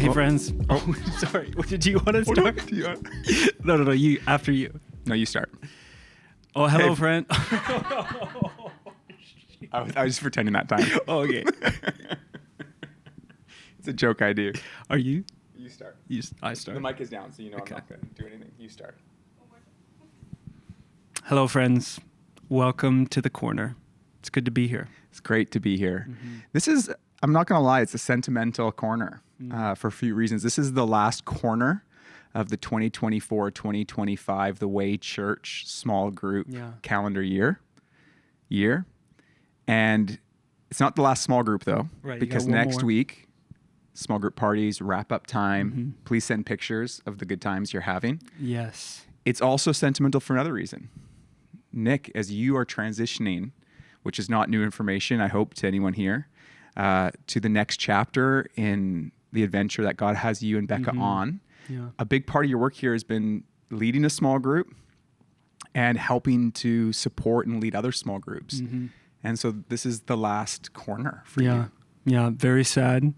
Hey, friends. Oh, sorry. Did you want to start? No. You after you. No, you start. Oh, hello, Hey. friend. I was just pretending that time. Oh, okay. It's a joke I do. Are you? You start. I start. The mic is down, so you know Okay. I'm not going to do anything. You start. Hello, friends. Welcome to the corner. It's good to be here. It's great to be here. This is, I'm not going to lie, it's a sentimental corner for a few reasons. This is the last corner of the 2024-2025 The Way Church small group calendar year. And it's not the last small group, though, Right, you because got one next more. week, small group parties, wrap-up time. Please send pictures of the good times you're having. Yes. It's also sentimental for another reason. Nick, as you are transitioning, which is not new information, I hope, to anyone here, to the next chapter in the adventure that God has you and Becca on, Yeah. a big part of your work here has been leading a small group and helping to support and lead other small groups. And so this is the last corner for you. Yeah. Very sad.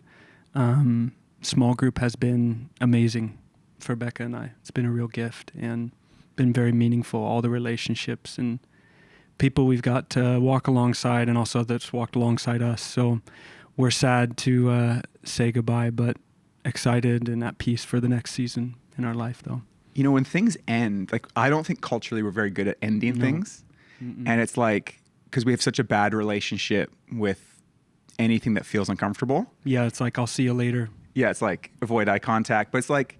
Small group has been amazing for Becca and I. It's been a real gift and been very meaningful. All the relationships and people we've got to walk alongside, and also that's walked alongside us. So we're sad to say goodbye, but excited and at peace for the next season in our life, though. You know, when things end, like, I don't think culturally we're very good at ending things. And it's like, because we have such a bad relationship with anything that feels uncomfortable. Yeah, it's like, I'll see you later. Yeah, it's like avoid eye contact. But it's like,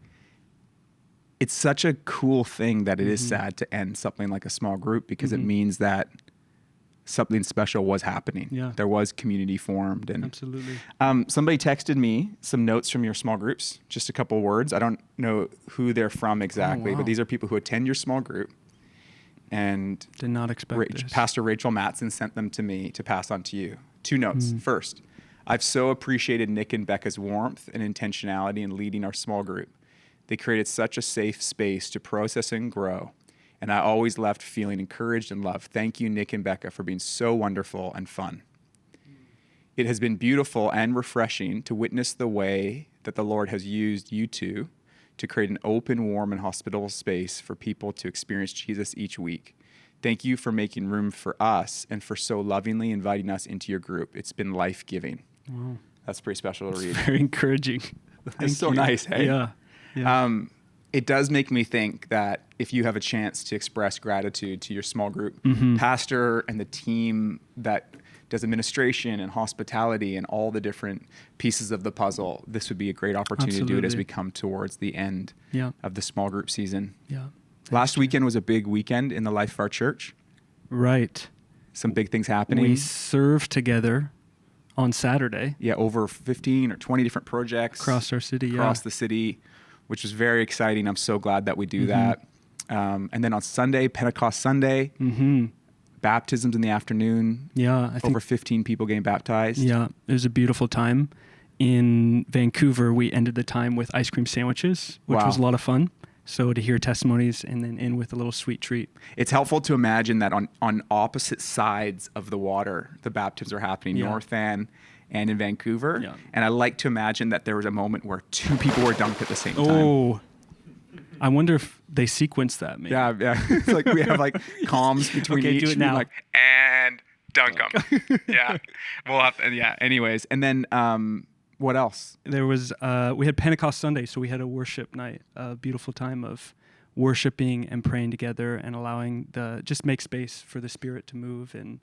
it's such a cool thing that it is sad to end something like a small group, because it means that something special was happening. Yeah. There was community formed. And Absolutely. somebody texted me some notes from your small groups, just a couple words. I don't know who they're from exactly, wow. but these are people who attend your small group. And Did not expect this. Pastor Rachel Matson sent them to me to pass on to you. 2 notes. First, I've so appreciated Nick and Becca's warmth and intentionality in leading our small group. They created such a safe space to process and grow, and I always left feeling encouraged and loved. Thank you, Nick and Becca, for being so wonderful and fun. It has been beautiful and refreshing to witness the way that the Lord has used you two to create an open, warm, and hospitable space for people to experience Jesus each week. Thank you for making room for us and for so lovingly inviting us into your group. It's been life-giving. Wow. That's pretty special to read. Very encouraging. It's so nice, hey? Yeah. It does make me think that if you have a chance to express gratitude to your small group pastor and the team that does administration and hospitality and all the different pieces of the puzzle, this would be a great opportunity to do it as we come towards the end of the small group season. Yeah. Last weekend was a big weekend in the life of our church. Right. Some big things happening. We served together on Saturday. Yeah, over 15 or 20 different projects. Across our city, Across the city, which was very exciting. I'm so glad that we do that. And then on Sunday, Pentecost Sunday, baptisms in the afternoon. Yeah, I think Over 15 people getting baptized. Yeah, it was a beautiful time. In Vancouver, we ended the time with ice cream sandwiches, which was a lot of fun. So to hear testimonies and then end with a little sweet treat. It's helpful to imagine that on opposite sides of the water, the baptisms are happening, North Van and in Vancouver. Yeah. And I like to imagine that there was a moment where 2 people were dunked at the same time. Oh, I wonder if they sequenced that, maybe. Yeah. It's like we have like comms between Okay, each. do it now. Like, and dunk them. Yeah. We'll have to, anyways. And then what else? There was, we had Pentecost Sunday, so we had a worship night, a beautiful time of worshiping and praying together and allowing just make space for the Spirit to move and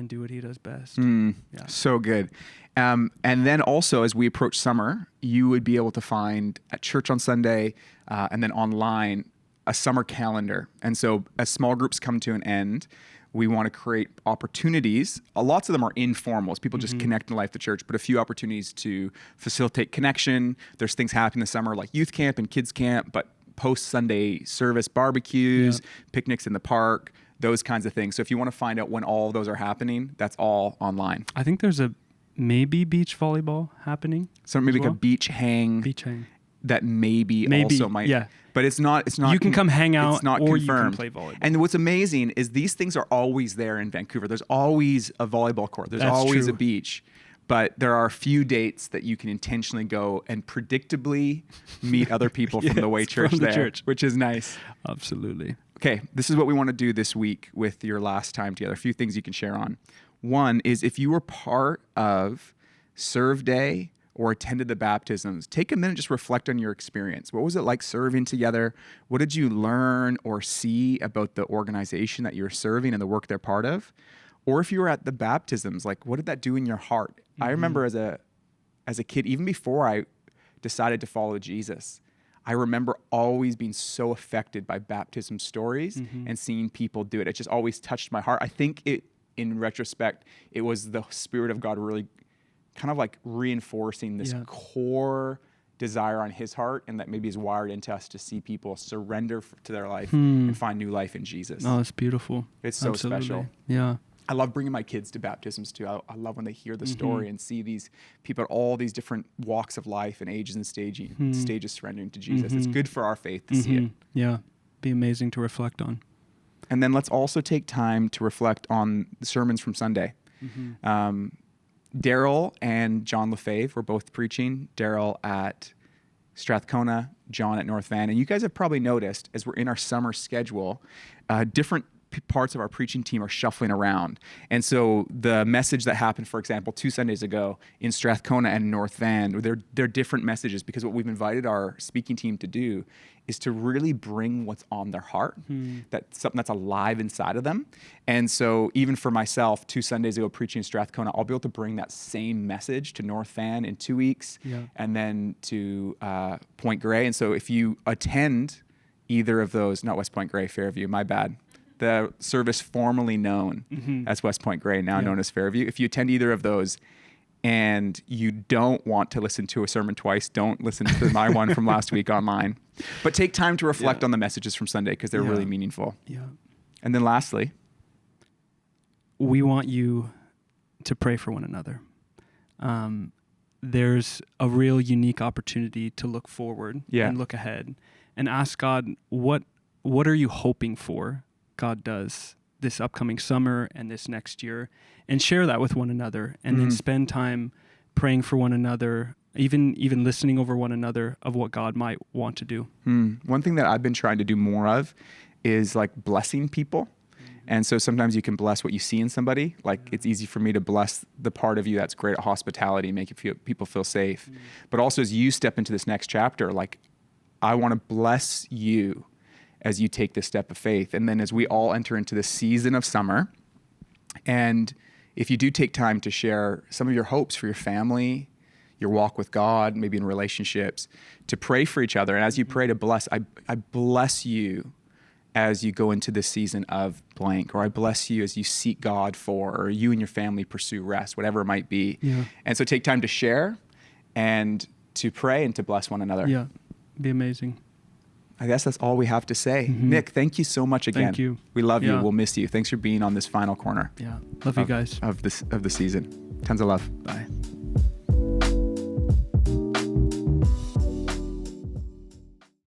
do what he does best. Yeah. So good. And then also, as we approach summer, you would be able to find at church on Sunday and then online a summer calendar. And so as small groups come to an end, we want to create opportunities. Lots of them are informal, as people just connect in life of the church, but a few opportunities to facilitate connection. There's things happening this summer like youth camp and kids camp, but post-Sunday service barbecues, picnics in the park, those kinds of things. So if you want to find out when all of those are happening, that's all online. I think there's maybe beach volleyball happening. So maybe as like well. a beach hang that maybe also might. Yeah. But it's not. You can come hang out, It's not or confirmed. you can play volleyball. And what's amazing is these things are always there in Vancouver. There's always a volleyball court. There's That's always true. a beach. but there are a few dates that you can intentionally go and predictably meet other people from the Way Church there, which is nice. Absolutely. Okay, this is what we want to do this week with your last time together. A few things you can share on. One is if you were part of Serve Day or attended the baptisms, take a minute, just reflect on your experience. What was it like serving together? What did you learn or see about the organization that you're serving and the work they're part of? Or if you were at the baptisms, like what did that do in your heart? I remember as a kid, even before I decided to follow Jesus, I remember always being so affected by baptism stories and seeing people do it. It just always touched my heart. I think in retrospect, it was the Spirit of God really kind of like reinforcing this core desire on his heart, and that maybe is wired into us to see people surrender to their life and find new life in Jesus. Oh, it's beautiful. It's so special. Yeah. I love bringing my kids to baptisms too. I love when they hear the story and see these people at all these different walks of life and ages and stages surrendering to Jesus. It's good for our faith to see it. Yeah. Be amazing to reflect on. And then let's also take time to reflect on the sermons from Sunday. Daryl and John Lefebvre were both preaching. Daryl at Strathcona, John at North Van. And you guys have probably noticed, as we're in our summer schedule, different parts of our preaching team are shuffling around. And so the message that happened, for example, 2 Sundays ago in Strathcona and North Van, they're different messages, because what we've invited our speaking team to do is to really bring what's on their heart, that's something that's alive inside of them. And so even for myself, 2 Sundays ago preaching in Strathcona, I'll be able to bring that same message to North Van in 2 weeks, and then to Point Grey. And so if you attend either of those, not West Point Grey, Fairview, my bad, the service formerly known as West Point Grey, now known as Fairview. If you attend either of those and you don't want to listen to a sermon twice, don't listen to my one from last week online. But take time to reflect on the messages from Sunday, because they're really meaningful. Yeah. And then lastly, we want you to pray for one another. There's a real unique opportunity to look forward and look ahead and ask God, what are you hoping for God does this upcoming summer and this next year, and share that with one another, and then spend time praying for one another, even listening over one another of what God might want to do. One thing that I've been trying to do more of is like blessing people. And so sometimes you can bless what you see in somebody. Like it's easy for me to bless the part of you that's great at hospitality, make people feel safe. But also as you step into this next chapter, like I want to bless you as you take this step of faith. And then as we all enter into the season of summer, and if you do take time to share some of your hopes for your family, your walk with God, maybe in relationships, to pray for each other. And as you pray to bless, I bless you as you go into this season of blank, or I bless you as you seek God for, or you and your family pursue rest, whatever it might be. Yeah. And so take time to share and to pray and to bless one another. Yeah, be amazing. I guess that's all we have to say. Nick, thank you so much again. Thank you. We love you. We'll miss you. Thanks for being on this final corner. Yeah. Love you guys. Of the season. Tons of love. Bye.